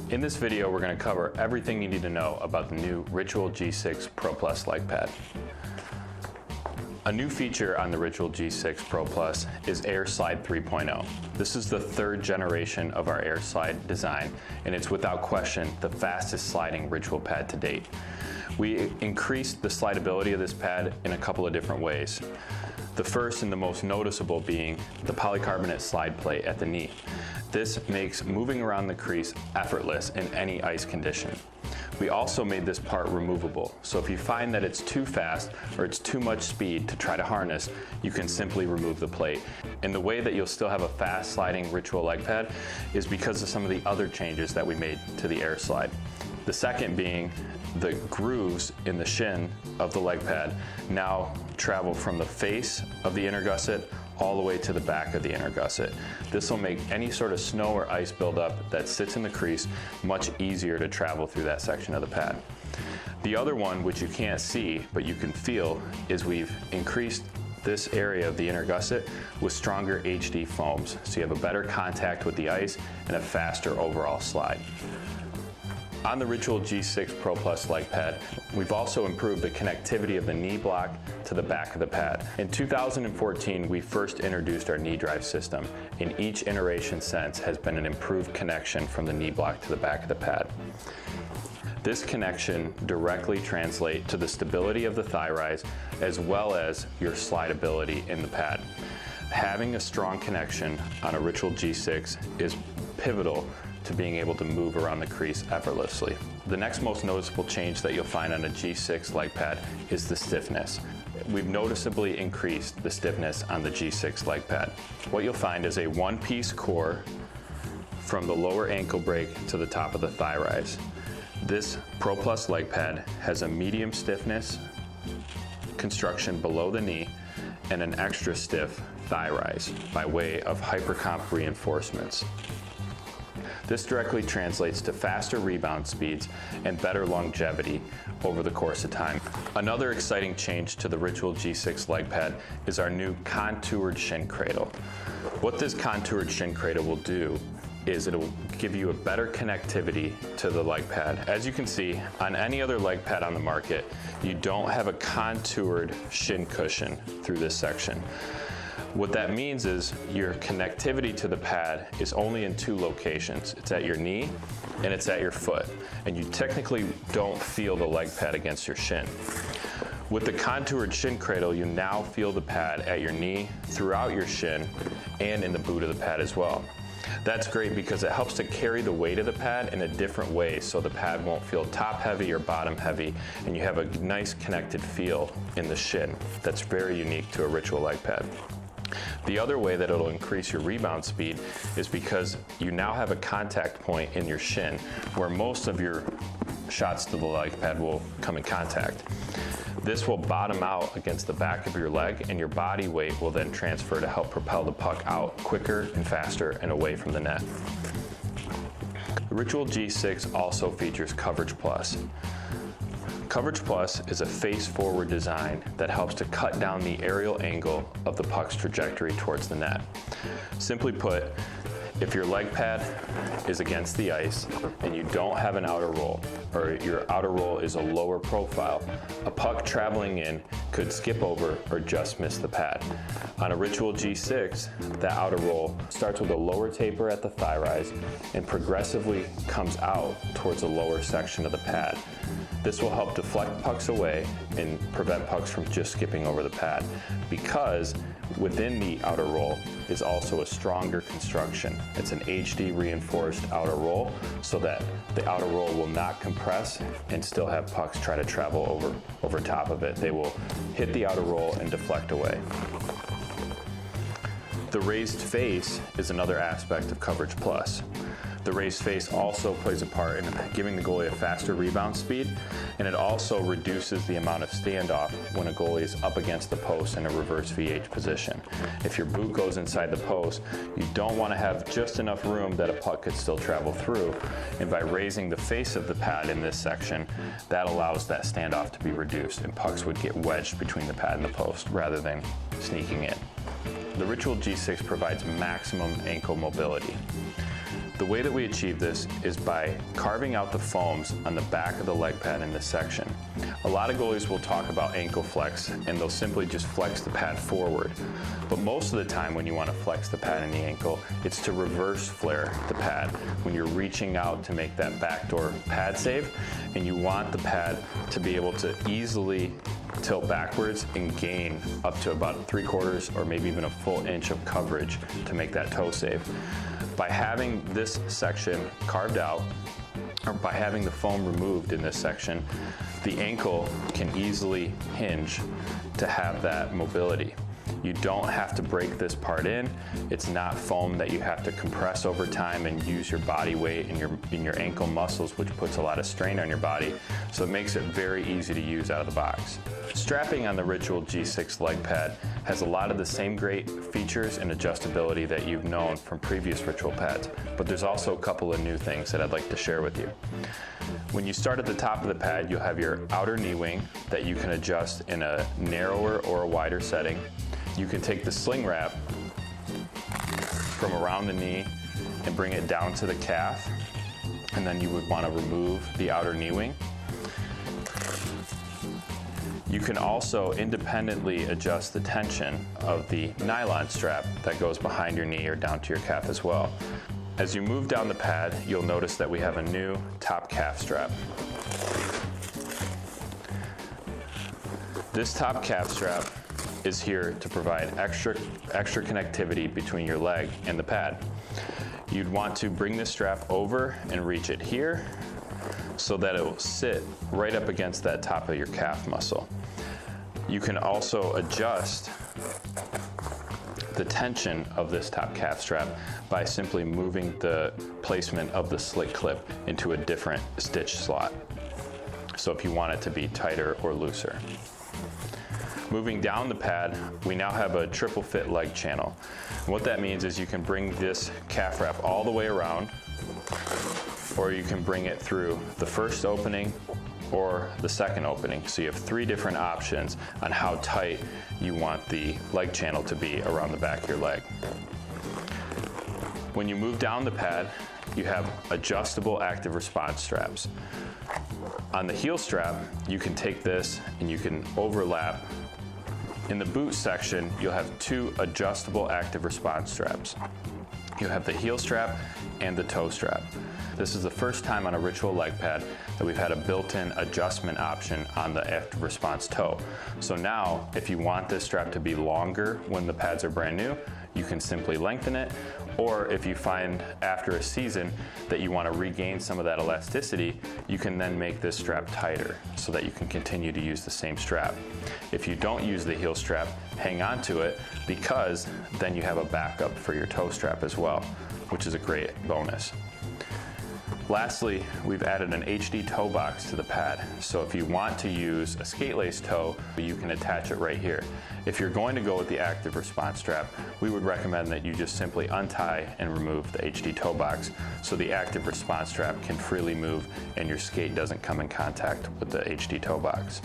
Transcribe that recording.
In this video, we're going to cover everything you need to know about the new Ritual G6 Pro Plus leg pad. A new feature on the Ritual G6 Pro Plus is Air Slide 3.0. This is the third generation of our Air Slide design, and it's without question the fastest sliding Ritual pad to date. We increased the slidability of this pad in a couple of different ways. The first and the most noticeable being the polycarbonate slide plate at the knee. This makes moving around the crease effortless in any ice condition. We also made this part removable, so if you find that it's too fast or it's too much speed to try to harness, you can simply remove the plate. And the way that you'll still have a fast sliding Ritual leg pad is because of some of the other changes that we made to the Air Slide. The second being the grooves in the shin of the leg pad now travel from the face of the inner gusset all the way to the back of the inner gusset. This will make any sort of snow or ice buildup that sits in the crease much easier to travel through that section of the pad. The other one, which you can't see but you can feel, is we've increased this area of the inner gusset with stronger HD foams, so you have a better contact with the ice and a faster overall slide. On the Ritual G6 Pro Plus leg pad, we've also improved the connectivity of the knee block to the back of the pad. In 2014, we first introduced our knee drive system, and each iteration since has been an improved connection from the knee block to the back of the pad. This connection directly translates to the stability of the thigh rise as well as your slidability in the pad. Having a strong connection on a Ritual G6 is pivotal to being able to move around the crease effortlessly. The next most noticeable change that you'll find on a G6 leg pad is the stiffness. We've noticeably increased the stiffness on the G6 leg pad. What you'll find is a one-piece core from the lower ankle break to the top of the thigh rise. This Pro Plus leg pad has a medium stiffness construction below the knee and an extra stiff thigh rise by way of hypercomp reinforcements. This directly translates to faster rebound speeds and better longevity over the course of time. Another exciting change to the Ritual G6 leg pad is our new contoured shin cradle. What this contoured shin cradle will do is it'll give you a better connectivity to the leg pad. As you can see, on any other leg pad on the market, you don't have a contoured shin cushion through this section. What that means is your connectivity to the pad is only in two locations. It's at your knee and it's at your foot. And you technically don't feel the leg pad against your shin. With the contoured shin cradle, you now feel the pad at your knee, throughout your shin, and in the boot of the pad as well. That's great because it helps to carry the weight of the pad in a different way, so the pad won't feel top heavy or bottom heavy, and you have a nice connected feel in the shin that's very unique to a Ritual leg pad. The other way that it'll increase your rebound speed is because you now have a contact point in your shin where most of your shots to the leg pad will come in contact. This will bottom out against the back of your leg, and your body weight will then transfer to help propel the puck out quicker and faster and away from the net. The Ritual G6 also features Coverage Plus. Coverage Plus is a face-forward design that helps to cut down the aerial angle of the puck's trajectory towards the net. Simply put, if your leg pad is against the ice and you don't have an outer roll, or your outer roll is a lower profile, a puck traveling in could skip over or just miss the pad. On a Ritual G6, that outer roll starts with a lower taper at the thigh rise and progressively comes out towards the lower section of the pad. This will help deflect pucks away and prevent pucks from just skipping over the pad, because within the outer roll is also a stronger construction. It's an HD reinforced outer roll so that the outer roll will not compress and still have pucks try to travel over top of it. They will hit the outer roll and deflect away. The raised face is another aspect of Coverage Plus. The raised face also plays a part in giving the goalie a faster rebound speed, and it also reduces the amount of standoff when a goalie is up against the post in a reverse VH position. If your boot goes inside the post, you don't want to have just enough room that a puck could still travel through, and by raising the face of the pad in this section, that allows that standoff to be reduced, and pucks would get wedged between the pad and the post rather than sneaking in. The Ritual G6 provides maximum ankle mobility. The way that we achieve this is by carving out the foams on the back of the leg pad in this section. A lot of goalies will talk about ankle flex and they'll simply just flex the pad forward. But most of the time when you want to flex the pad in the ankle, it's to reverse flare the pad when you're reaching out to make that backdoor pad save, and you want the pad to be able to easily tilt backwards and gain up to about 3/4 or maybe even a full inch of coverage to make that toe save. By having this section carved out, or by having the foam removed in this section, the ankle can easily hinge to have that mobility. You don't have to break this part in. It's not foam that you have to compress over time and use your body weight and your ankle muscles, which puts a lot of strain on your body. So it makes it very easy to use out of the box. Strapping on the Ritual G6 leg pad has a lot of the same great features and adjustability that you've known from previous Ritual pads, but there's also a couple of new things that I'd like to share with you. When you start at the top of the pad, you'll have your outer knee wing that you can adjust in a narrower or a wider setting. You can take the sling wrap from around the knee and bring it down to the calf, and then you would want to remove the outer knee wing. You can also independently adjust the tension of the nylon strap that goes behind your knee or down to your calf as well. As you move down the pad, you'll notice that we have a new top calf strap. This top calf strap is here to provide extra connectivity between your leg and the pad. You'd want to bring this strap over and reach it here so that it will sit right up against that top of your calf muscle. You can also adjust the tension of this top calf strap by simply moving the placement of the slit clip into a different stitch slot. So if you want it to be tighter or looser. Moving down the pad, we now have a triple fit leg channel. And what that means is you can bring this calf wrap all the way around, or you can bring it through the first opening or the second opening. So you have 3 different options on how tight you want the leg channel to be around the back of your leg. When you move down the pad, you have adjustable active response straps. On the heel strap, you can take this and you can overlap. In the boot section, you'll have 2 adjustable active response straps. You have the heel strap and the toe strap. This is the first time on a Ritual leg pad that we've had a built-in adjustment option on the active response toe. So now, if you want this strap to be longer when the pads are brand new, you can simply lengthen it, or if you find after a season that you want to regain some of that elasticity, you can then make this strap tighter so that you can continue to use the same strap. If you don't use the heel strap, hang on to it, because then you have a backup for your toe strap as well, which is a great bonus. Lastly, we've added an HD toe box to the pad. So if you want to use a skate lace toe, you can attach it right here. If you're going to go with the active response strap, we would recommend that you just simply untie and remove the HD toe box so the active response strap can freely move and your skate doesn't come in contact with the HD toe box.